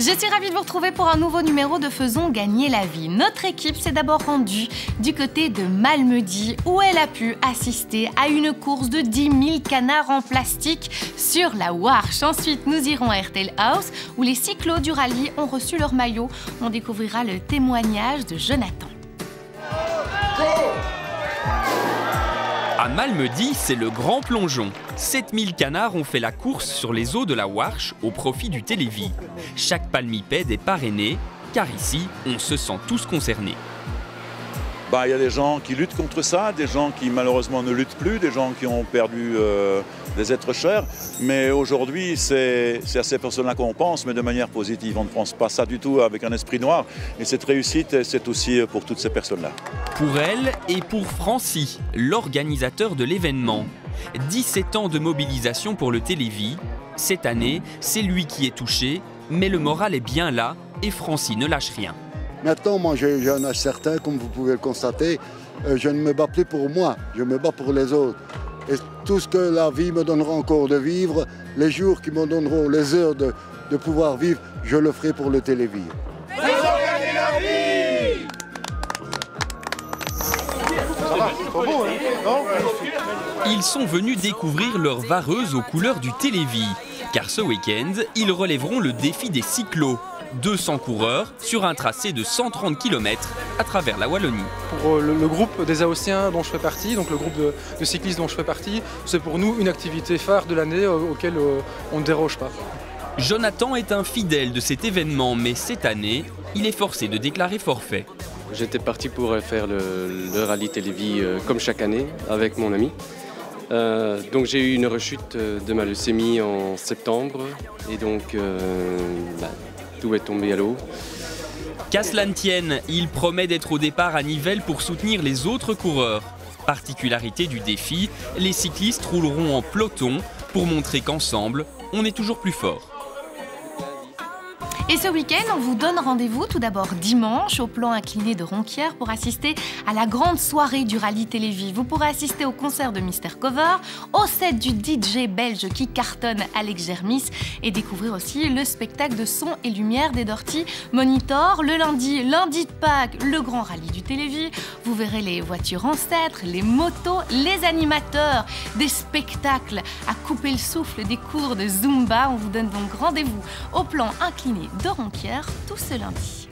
Je suis ravie de vous retrouver pour un nouveau numéro de Faisons gagner la vie. Notre équipe s'est d'abord rendue du côté de Malmedy où elle a pu assister à une course de 10 000 canards en plastique sur la Warche. Ensuite, nous irons à RTL House où les cyclos du rallye ont reçu leur maillot. On découvrira le témoignage de Jonathan. À Malmedy, c'est le grand plongeon. 7000 canards ont fait la course sur les eaux de la Warche au profit du Télévis. Chaque palmipède est parrainé, car ici, on se sent tous concernés. Il y a des gens qui luttent contre ça, des gens qui malheureusement ne luttent plus, des gens qui ont perdu des êtres chers. Mais aujourd'hui, c'est à ces personnes-là qu'on pense, mais de manière positive. On ne pense pas ça du tout avec un esprit noir. Et cette réussite, c'est aussi pour toutes ces personnes-là. Pour elle et pour Francis, l'organisateur de l'événement. 17 ans de mobilisation pour le Télévis. Cette année, c'est lui qui est touché, mais le moral est bien là et Francis ne lâche rien. Maintenant, moi j'ai un âge certain, comme vous pouvez le constater. Je ne me bats plus pour moi, je me bats pour les autres. Et tout ce que la vie me donnera encore de vivre, les jours qui me donneront les heures de pouvoir vivre, je le ferai pour le Télévis. Faisons gagner la vie! Ça va, c'est pas beau, hein? Non? Ils sont venus découvrir leur vareuse aux couleurs du Télévis. Car ce week-end, ils relèveront le défi des cyclos. 200 coureurs sur un tracé de 130 km à travers la Wallonie. Pour le groupe des Haussiens dont je fais partie, donc le groupe de cyclistes dont je fais partie, c'est pour nous une activité phare de l'année auquel on ne déroge pas. Jonathan est un fidèle de cet événement, mais cette année, il est forcé de déclarer forfait. J'étais parti pour faire le rallye Télévis comme chaque année avec mon ami. Donc j'ai eu une rechute de ma leucémie en septembre et donc tout est tombé à l'eau. Qu'à cela ne tienne, il promet d'être au départ à Nivelles pour soutenir les autres coureurs. Particularité du défi, les cyclistes rouleront en peloton pour montrer qu'ensemble, on est toujours plus fort. Et ce week-end, on vous donne rendez-vous tout d'abord dimanche au plan incliné de Ronquière pour assister à la grande soirée du rallye Télévis. Vous pourrez assister au concert de Mister Cover, au set du DJ belge qui cartonne Alex Germis et découvrir aussi le spectacle de son et lumière des Dirty Monitor. Le lundi de Pâques, le grand rallye du Télévis. Vous verrez les voitures ancêtres, les motos, les animateurs, des spectacles à couper le souffle, des cours de Zumba. On vous donne donc rendez-vous au plan incliné de Ronquière tout ce lundi.